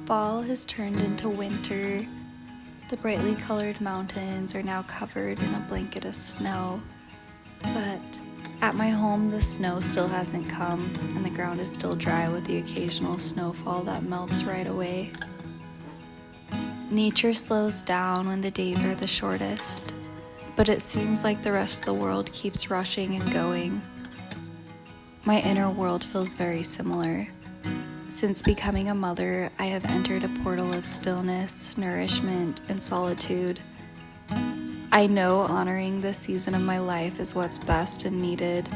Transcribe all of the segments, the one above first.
Fall has turned into winter. The brightly colored mountains are now covered in a blanket of snow. But at my home, the snow still hasn't come, and the ground is still dry with the occasional snowfall that melts right away. Nature slows down when the days are the shortest, but it seems like the rest of the world keeps rushing and going. My inner world feels very similar. Since becoming a mother, I have entered a portal of stillness, nourishment, and solitude. I know honoring this season of my life is what's best and needed,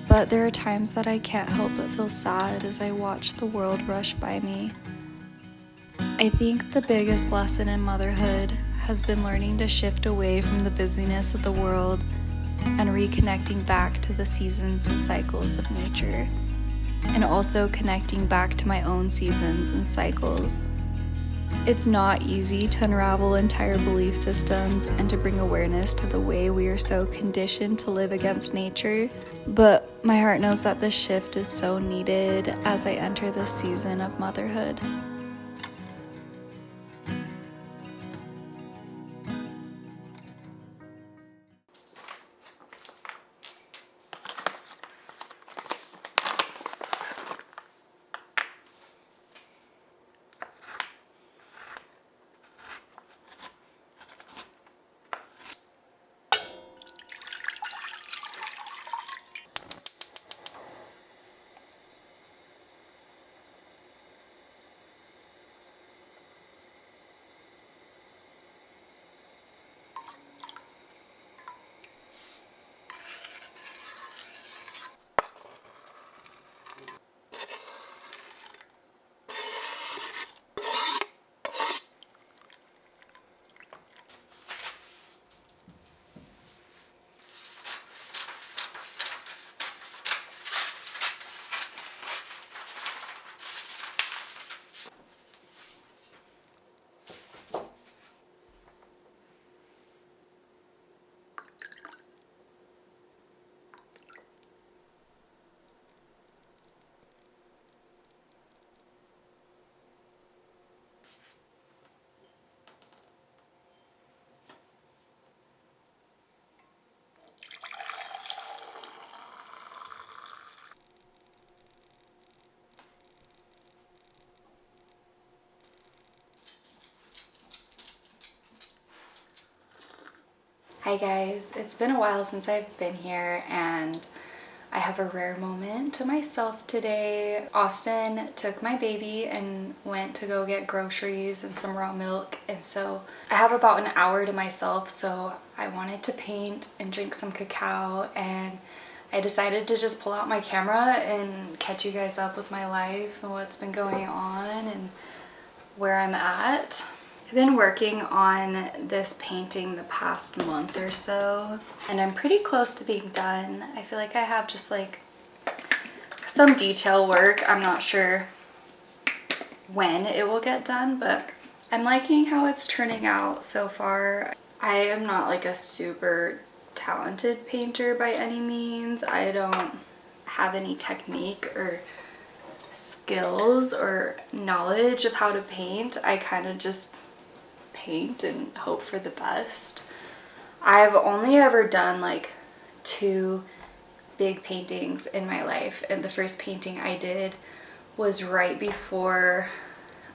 but there are times that I can't help but feel sad as I watch the world rush by me. I think the biggest lesson in motherhood has been learning to shift away from the busyness of the world and reconnecting back to the seasons and cycles of nature, and also connecting back to my own seasons and cycles. It's not easy to unravel entire belief systems and to bring awareness to the way we are so conditioned to live against nature, but my heart knows that this shift is so needed as I enter this season of motherhood. Hi guys, it's been a while since I've been here and I have a rare moment to myself today. Austin took my baby and went to go get groceries and some raw milk, and so I have about an hour to myself, so I wanted to paint and drink some cacao, and I decided to just pull out my camera and catch you guys up with my life and what's been going on and where I'm at. I've been working on this painting the past month or so, and I'm pretty close to being done. I feel like I have just like some detail work. I'm not sure when it will get done, but I'm liking how it's turning out so far. I am not like a super talented painter by any means. I don't have any technique or skills or knowledge of how to paint. I kind of just paint and hope for the best. I've only ever done like 2 big paintings in my life, and the first painting I did was right before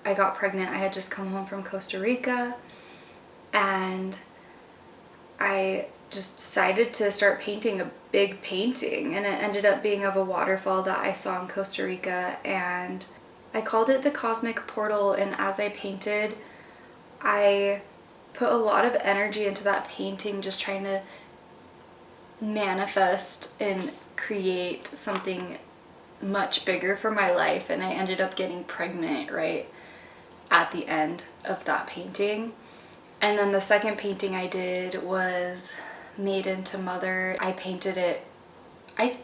I got pregnant. I had just come home from Costa Rica and I just decided to start painting a big painting, and it ended up being of a waterfall that I saw in Costa Rica, and I called it the Cosmic Portal. And as I painted, I put a lot of energy into that painting, just trying to manifest and create something much bigger for my life, and I ended up getting pregnant right at the end of that painting. And then the second painting I did was Maiden to Mother. I painted it, I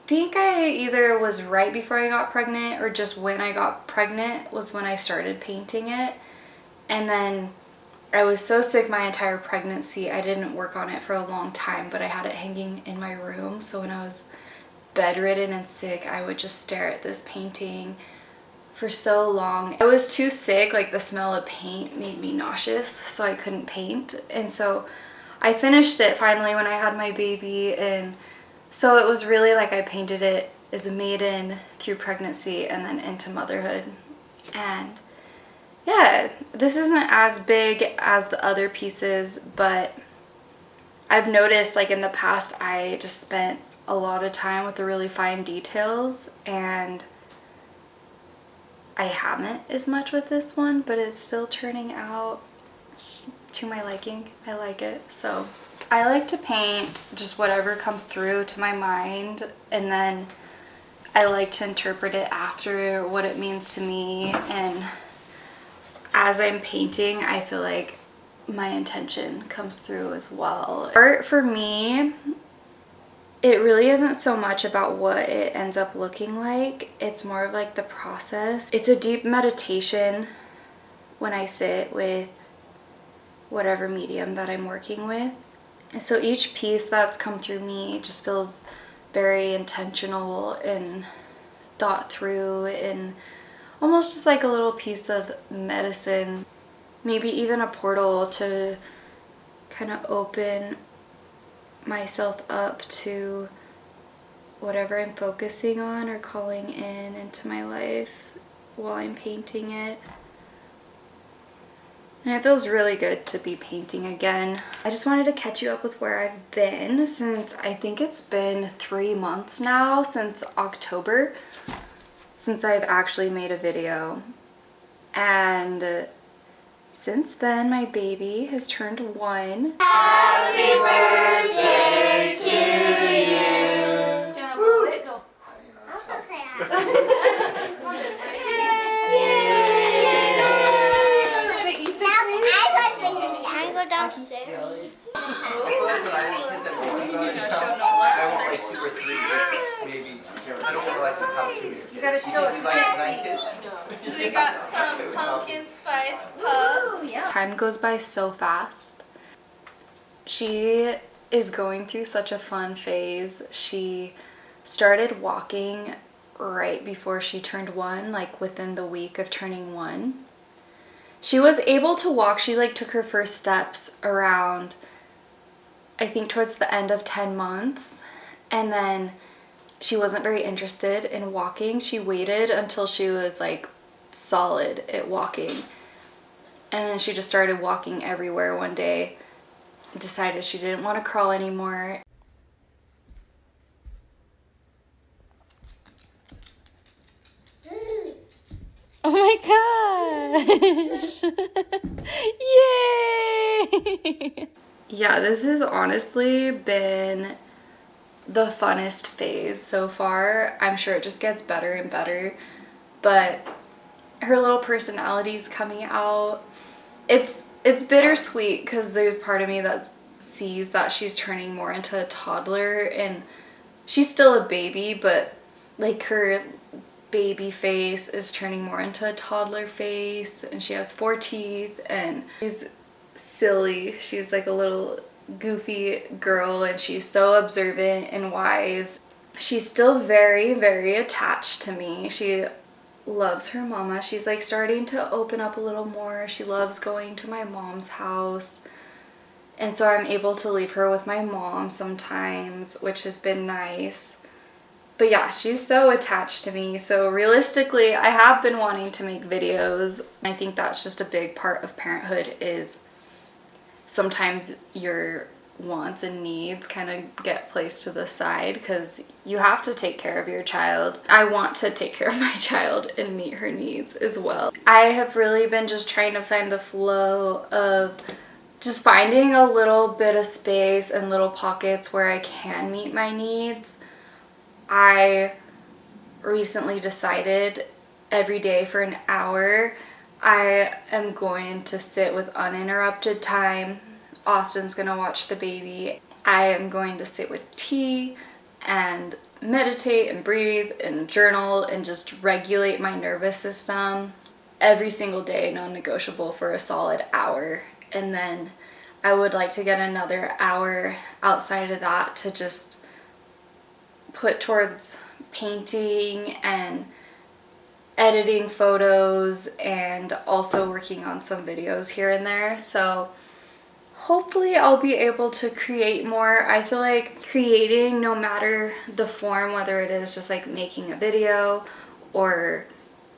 think I either was right before I got pregnant or just when I got pregnant was when I started painting it. And then I was so sick my entire pregnancy, I didn't work on it for a long time, but I had it hanging in my room. So when I was bedridden and sick, I would just stare at this painting for so long. I was too sick, like the smell of paint made me nauseous, so I couldn't paint. And so I finished it finally when I had my baby, and so it was really like I painted it as a maiden through pregnancy and then into motherhood. And yeah, this isn't as big as the other pieces, but I've noticed like in the past I just spent a lot of time with the really fine details, and I haven't as much with this one, but it's still turning out to my liking. I like it. So I like to paint just whatever comes through to my mind, and then I like to interpret it after what it means to me. And as I'm painting, I feel like my intention comes through as well. Art for me, it really isn't so much about what it ends up looking like. It's more of like the process. It's a deep meditation when I sit with whatever medium that I'm working with. And so each piece that's come through me just feels very intentional and thought through, and almost just like a little piece of medicine, maybe even a portal to kind of open myself up to whatever I'm focusing on or calling in into my life while I'm painting it. And it feels really good to be painting again. I just wanted to catch you up with where I've been, since I think it's been 3 months now, since October, since I've actually made a video. And since then, my baby has turned 1. Happy birthday to you! Do you want to blow it? Go. I'm so sad. Can I go downstairs? I want like 2 or 3, maybe. I don't want like the top 2. You gotta show us. 9 kids? So we got some pumpkin spice puffs. Time goes by so fast. She is going through such a fun phase. She started walking right before she turned 1, like within the week of turning 1. She was able to walk. She like took her first steps around, I think, towards the end of 10 months. And then she wasn't very interested in walking. She waited until she was like solid at walking. And then she just started walking everywhere one day. Decided she didn't want to crawl anymore. Oh my gosh! Yay! Yeah, this has honestly been the funnest phase so far. I'm sure it just gets better and better, but her little personality's coming out. It's bittersweet because there's part of me that sees that she's turning more into a toddler, and she's still a baby, but like her baby face is turning more into a toddler face, and she has 4 teeth, and she's silly. She's like a little goofy girl, and she's so observant and wise. She's still very, very attached to me. She loves her mama. She's like starting to open up a little more. She loves going to my mom's house, and so I'm able to leave her with my mom sometimes, which has been nice. But yeah, she's so attached to me. So realistically, I have been wanting to make videos. I think that's just a big part of parenthood, is sometimes your wants and needs kind of get placed to the side because you have to take care of your child. I want to take care of my child and meet her needs as well. I have really been just trying to find the flow of just finding a little bit of space and little pockets where I can meet my needs. I recently decided every day for an hour I am going to sit with uninterrupted time. Austin's gonna watch the baby. I am going to sit with tea and meditate and breathe and journal and just regulate my nervous system every single day, non-negotiable, for a solid hour. And then I would like to get another hour outside of that to just put towards painting and editing photos and also working on some videos here and there. So hopefully I'll be able to create more. I feel like creating, no matter the form, whether it is just like making a video or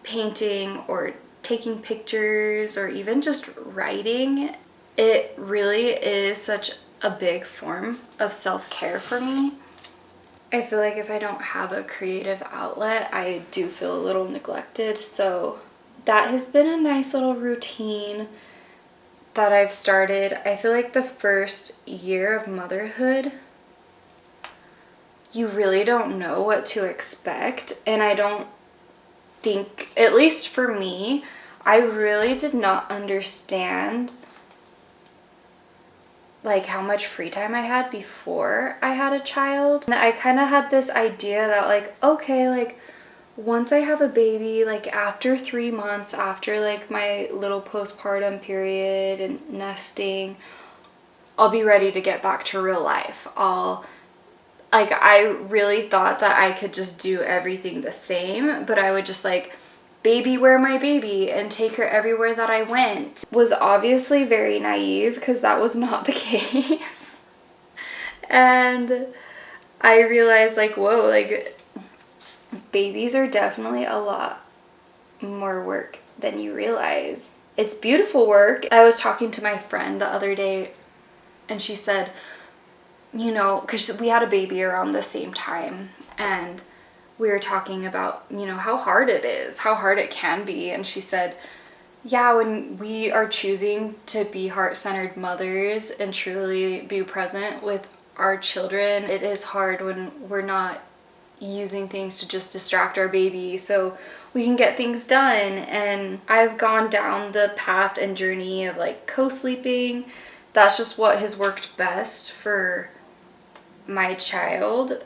painting or taking pictures or even just writing, it really is such a big form of self-care for me. I feel like if I don't have a creative outlet, I do feel a little neglected. So that has been a nice little routine that I've started. I feel like the first year of motherhood, you really don't know what to expect. And I don't think, at least for me, I really did not understand like how much free time I had before I had a child. And I kind of had this idea that like, okay, like once I have a baby, like after 3 months, after like my little postpartum period and nesting, I'll be ready to get back to real life. I really thought that I could just do everything the same, but I would just like baby wear my baby and take her everywhere that I went. Was obviously very naive because that was not the case. And I realized like, whoa, like babies are definitely a lot more work than you realize. It's beautiful work. I was talking to my friend the other day and she said, you know, because we had a baby around the same time, and we were talking about, you know, how hard it is, how hard it can be. And she said, yeah, when we are choosing to be heart-centered mothers and truly be present with our children, it is hard when we're not using things to just distract our baby so we can get things done. And I've gone down the path and journey of like co-sleeping. That's just what has worked best for my child.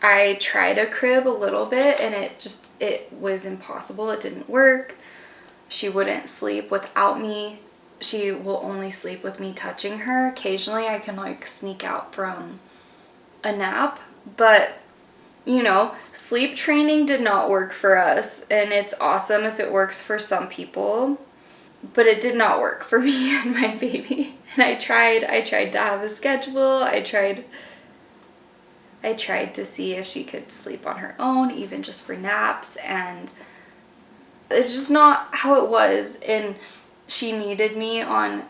I tried a crib a little bit and it was impossible. It didn't work. She wouldn't sleep without me. She will only sleep with me touching her. Occasionally I can like sneak out from a nap, but you know, sleep training did not work for us, and it's awesome if it works for some people, but it did not work for me and my baby. And I tried to have a schedule. I tried to see if she could sleep on her own, even just for naps, and it's just not how it was. And she needed me on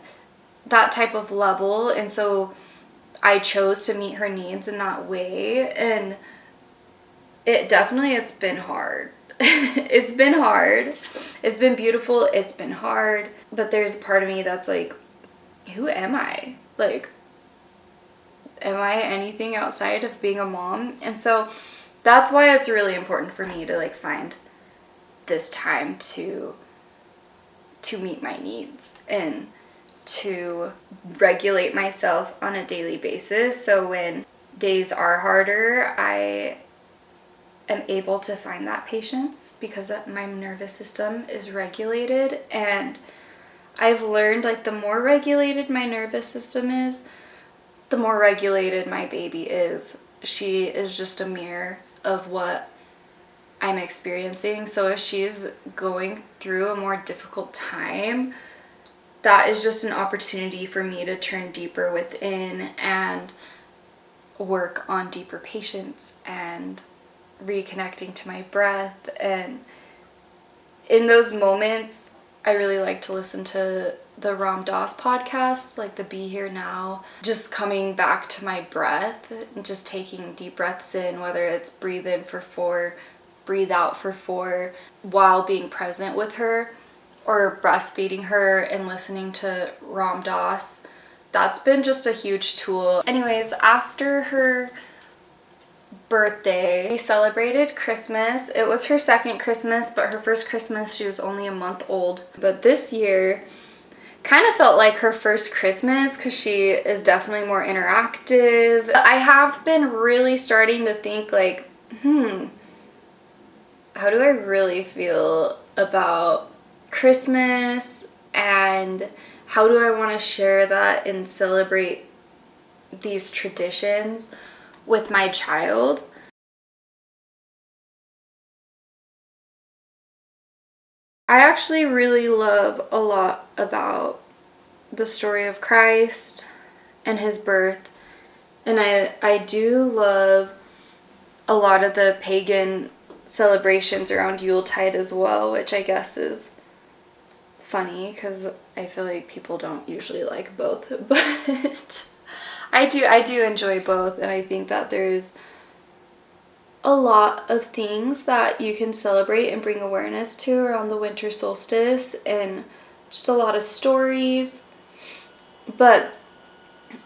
that type of level, and so I chose to meet her needs in that way. And it's been hard. It's been hard. It's been beautiful. It's been hard. But there's a part of me that's like, who am I? Like, am I anything outside of being a mom? And so that's why it's really important for me to like find this time to meet my needs and to regulate myself on a daily basis. So when days are harder, I am able to find that patience because my nervous system is regulated. And I've learned like the more regulated my nervous system is, the more regulated my baby is. She is just a mirror of what I'm experiencing. So if she's going through a more difficult time, that is just an opportunity for me to turn deeper within and work on deeper patience and reconnecting to my breath. And in those moments, I really like to listen to the Ram Dass podcast, like the Be Here Now, just coming back to my breath and just taking deep breaths in, whether it's breathe in for 4, breathe out for 4, while being present with her, or breastfeeding her and listening to Ram Dass. That's been just a huge tool. Anyways, after her birthday, we celebrated Christmas. It was her second Christmas, but her first Christmas she was only a month old. But this year kind of felt like her first Christmas because she is definitely more interactive. I have been really starting to think like, how do I really feel about Christmas, and how do I want to share that and celebrate these traditions with my child? I actually really love a lot about the story of Christ and his birth. And I do love a lot of the pagan celebrations around Yuletide as well, which I guess is funny because I feel like people don't usually like both. But I do enjoy both, and I think that there's a lot of things that you can celebrate and bring awareness to around the winter solstice, and just a lot of stories. But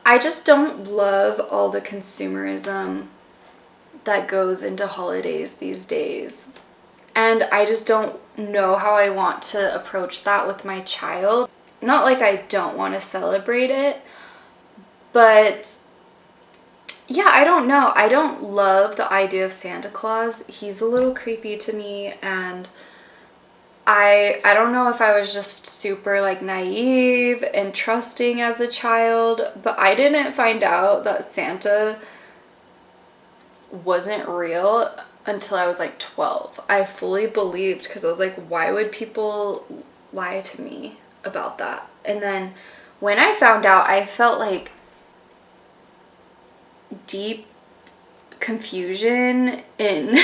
I just don't love all the consumerism that goes into holidays these days. And I just don't know how I want to approach that with my child. Not like I don't want to celebrate it, but yeah, I don't know. I don't love the idea of Santa Claus. He's a little creepy to me, and I don't know if I was just super like naive and trusting as a child, but I didn't find out that Santa wasn't real until I was like 12. I fully believed, because I was like, why would people lie to me about that? And then when I found out, I felt like deep confusion, and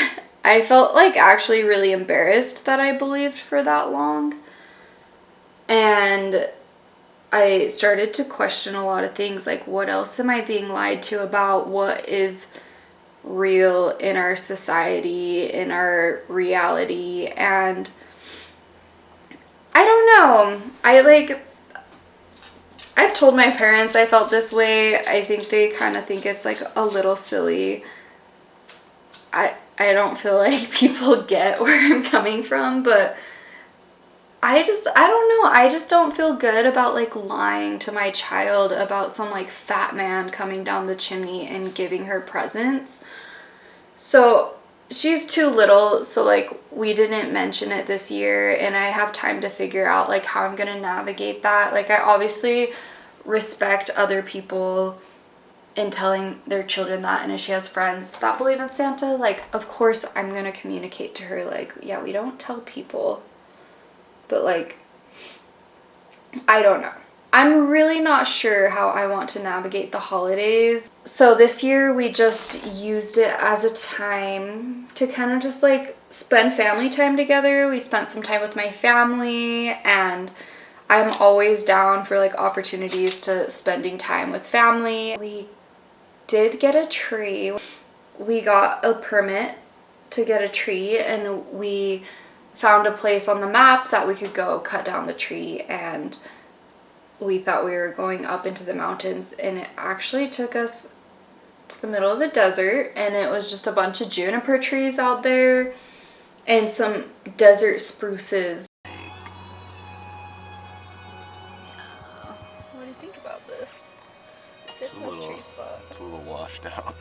I felt like actually really embarrassed that I believed for that long. And I started to question a lot of things, like what else am I being lied to about? What is real in our society, in our reality? And I don't know. I've told my parents I felt this way. I think they kind of think it's like a little silly. I don't feel like people get where I'm coming from, but I don't know. I just don't feel good about like lying to my child about some like fat man coming down the chimney and giving her presents. So she's too little, so like we didn't mention it this year, and I have time to figure out like how I'm gonna navigate that. Like I obviously respect other people in telling their children that, and if she has friends that believe in Santa, like of course I'm gonna communicate to her like, yeah, we don't tell people. But like, I don't know. I'm really not sure how I want to navigate the holidays. So this year we just used it as a time to kind of just like spend family time together. We spent some time with my family, and I'm always down for like opportunities to spending time with family. We did get a tree. We got a permit to get a tree, and we found a place on the map that we could go cut down the tree, and we thought we were going up into the mountains, and it actually took us to the middle of the desert, and it was just a bunch of juniper trees out there and some desert spruces. What do you think about this Christmas tree spot? It's a little washed out.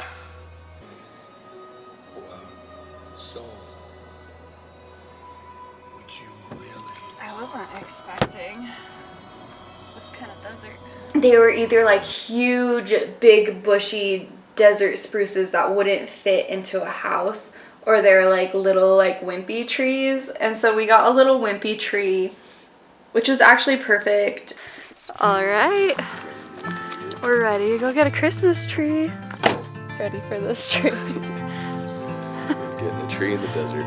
I wasn't expecting this kind of desert. They were either like huge, big, bushy desert spruces that wouldn't fit into a house, or they're like little like wimpy trees. And so we got a little wimpy tree, which was actually perfect. All right, we're ready to go get a Christmas tree. Ready for this tree. Getting a tree in the desert.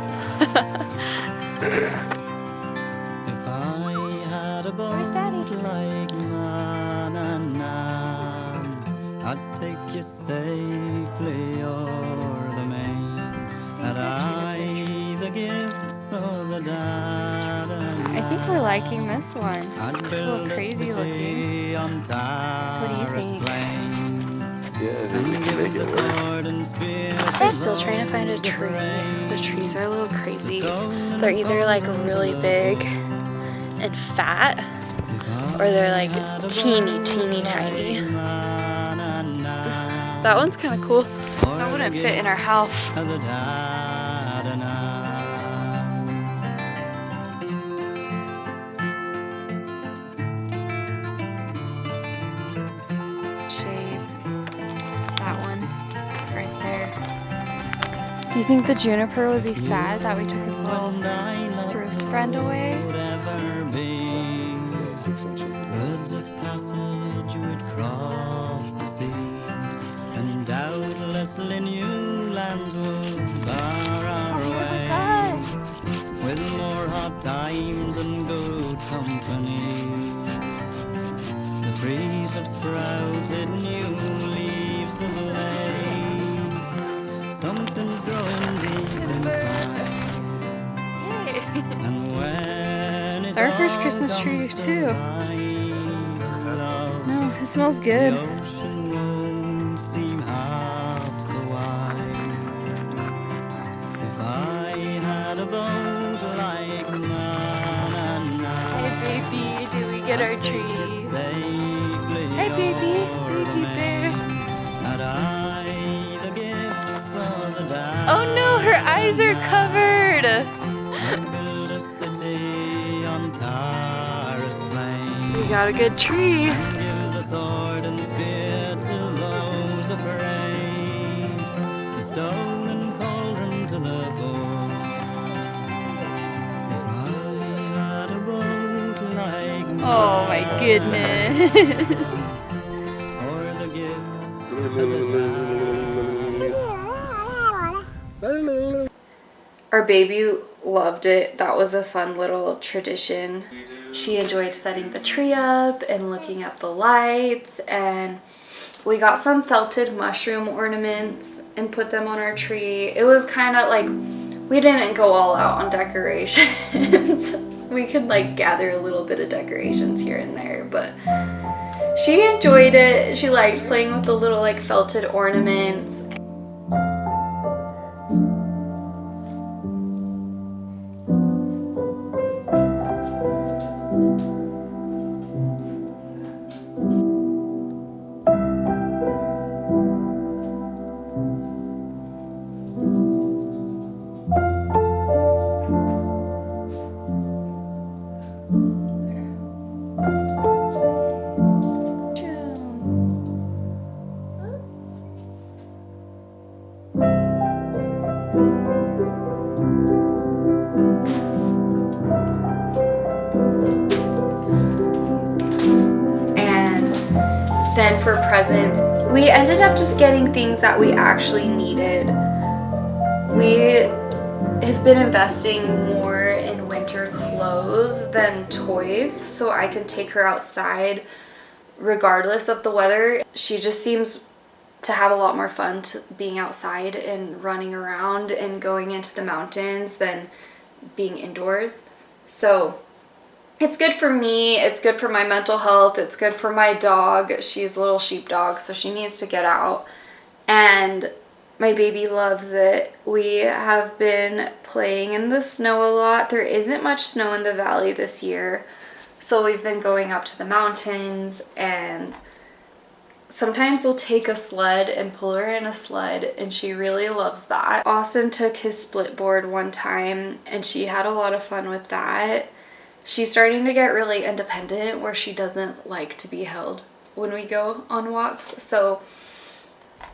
Where's Daddy? Like na, na, na, I'd take you safely o'er the main, and I the gifts of the dad. I think we're liking this one. It's a little crazy looking. What do you think? Yeah, we can make it work. I'm still trying to find a tree. The trees are a little crazy. They're either like really big and fat, or they're like teeny tiny. That one's kind of cool. That wouldn't fit in our house. Shade. That one right there. Do you think the juniper would be sad that we took his little spruce friend away? Ever be. 6 inches. Birds of passage would cross the sea, and doubtlessly new lands would bar our way, with more hot times and good company. The trees have sprouted, new leaves have laid, something's growing deep inside. And when it's Our first all Christmas tree comes to too. light, love, No, it smells the good. ocean won't seem half so wide. If I had a boat like Manana, Hey baby, do we get our tree? safely Hey baby, o'er the baby bear. main, had I the gifts of the dam, Oh no, her eyes are covered. I'd build a city on Tara's plain. We got a good tree. Give the sword and spear to those afraid, the stone and cauldron to the poor. If I had a boat like Oh my goodness. or the gifts Our baby loved it. That was a fun little tradition. She enjoyed setting the tree up and looking at the lights, and we got some felted mushroom ornaments and put them on our tree. It was kind of like, we didn't go all out on decorations. We could like gather a little bit of decorations here and there, but she enjoyed it. She liked playing with the little like felted ornaments. Then for presents, we ended up just getting things that we actually needed. We have been investing more in winter clothes than toys, so I can take her outside regardless of the weather. She just seems to have a lot more fun being outside and running around and going into the mountains than being indoors. So it's good for me, it's good for my mental health, it's good for my dog. She's a little sheepdog, so she needs to get out. And my baby loves it. We have been playing in the snow a lot. There isn't much snow in the valley this year, so we've been going up to the mountains, and sometimes we'll take a sled and pull her in a sled, and she really loves that. Austin took his split board one time, and she had a lot of fun with that. She's starting to get really independent where she doesn't like to be held when we go on walks. So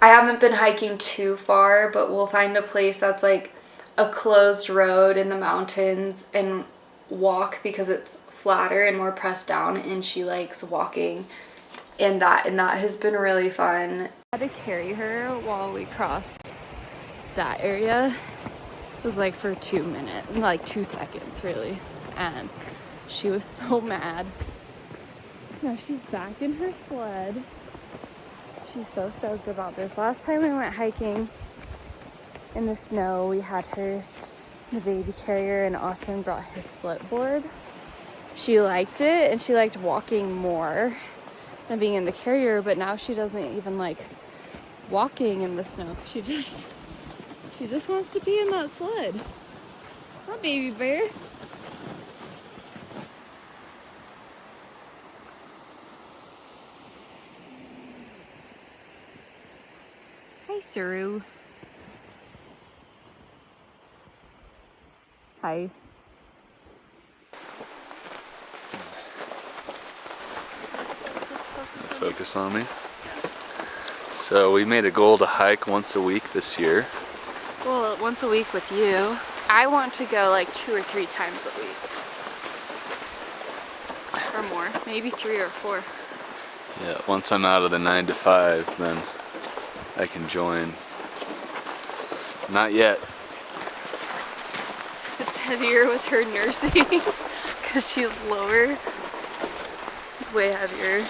I haven't been hiking too far, but we'll find a place that's like a closed road in the mountains and walk because it's flatter and more pressed down, and she likes walking in that, and that has been really fun. I had to carry her while we crossed that area. It was like for 2 minutes, like 2 seconds really, and she was so mad. Now she's back in her sled. She's so stoked about this. Last time we went hiking in the snow, we had her in the baby carrier, and Austin brought his split board. She liked it, and she liked walking more than being in the carrier, but now she doesn't even like walking in the snow. She just wants to be in that sled. Huh, baby bear? Hi, Suru. Hi. Focus on me. So we made a goal to hike once a week this year. Well, once a week with you. I want to go like 2 or 3 times a week. Or more, maybe 3 or 4. Yeah, once I'm out of the 9 to 5, then I can join. Not yet. It's heavier with her nursing because she's lower. It's way heavier.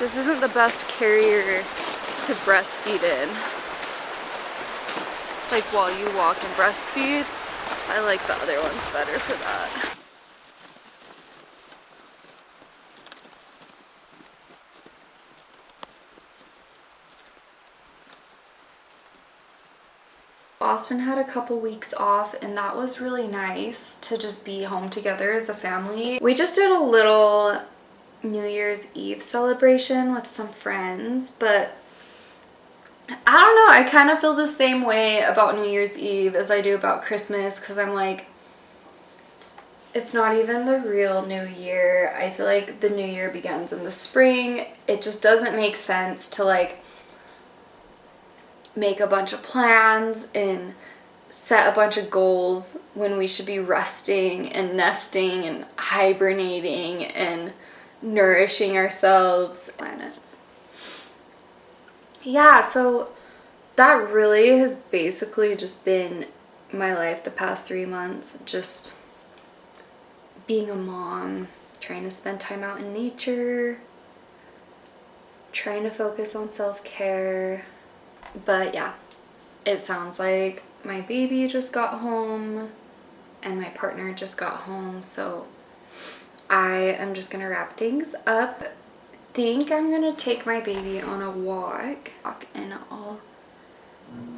This isn't the best carrier to breastfeed in. Like while you walk and breastfeed, I like the other ones better for that. Austin had a couple weeks off and that was really nice to just be home together as a family. We just did a little New Year's Eve celebration with some friends, but I don't know, I kind of feel the same way about New Year's Eve as I do about Christmas, because I'm like, it's not even the real New Year. I feel like the New Year begins in the spring. It just doesn't make sense to like make a bunch of plans and set a bunch of goals when we should be resting and nesting and hibernating and nourishing ourselves. Planets. Yeah, so that really has basically just been my life the past 3 months. Just being a mom, trying to spend time out in nature, trying to focus on self-care. But yeah, it sounds like my baby just got home and my partner just got home, so I am just gonna wrap things up. Think I'm gonna take my baby on a walk and I'll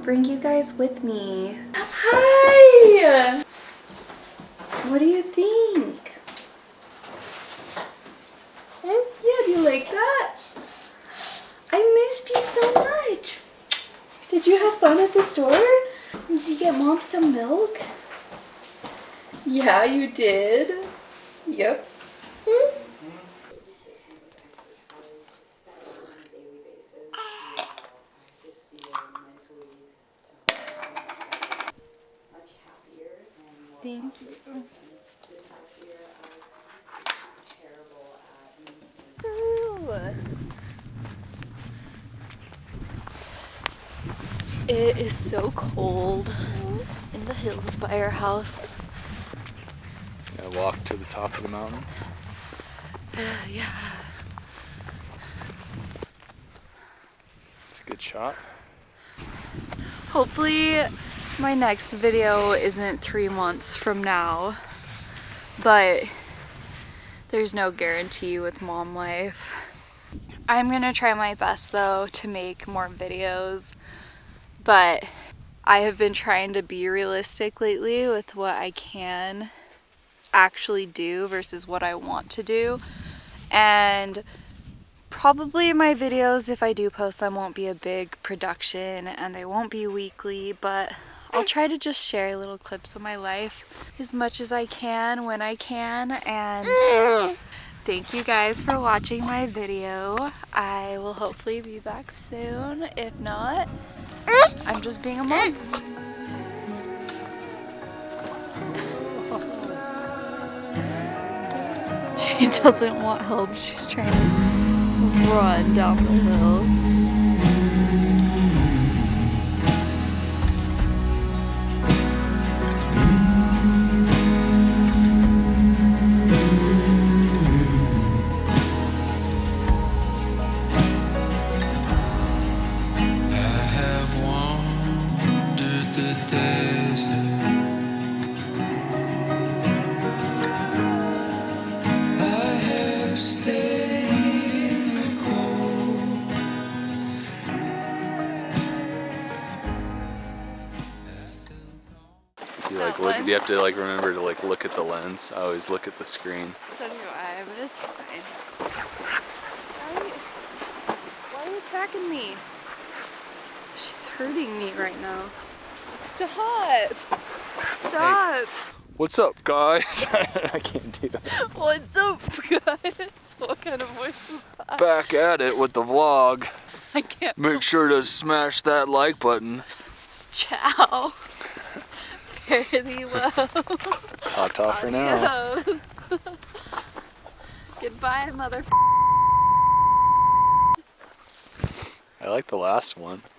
bring you guys with me. Hi! What do you think? Yeah, do you like that? I missed you so much. Did you have fun at the store? Did you get Mom some milk? Yeah, you did. Yep. Thank you. It is so cold in the hills by our house. Yeah, walk to the top of the mountain. Yeah. It's a good shot. Hopefully my next video isn't 3 months from now, but there's no guarantee with mom life. I'm gonna try my best though to make more videos, but I have been trying to be realistic lately with what I can actually do versus what I want to do. And probably my videos, if I do post them, won't be a big production and they won't be weekly, but I'll try to just share little clips of my life as much as I can when I can. And thank you guys for watching my video. I will hopefully be back soon. If not, I'm just being a mom. She doesn't want help. She's trying to run down the hill. You have to like remember to like look at the lens. I always look at the screen. So do I, but it's fine. Why are you attacking me? She's hurting me right now. Stop! Stop! Hey, what's up, guys? I can't do that. What's up, guys? What kind of voice is that? Back at it with the vlog. I can't. Make sure to smash that like button. Ciao. Fare thee well. Ta-ta for now. Adios. Goodbye, mother. I like the last one.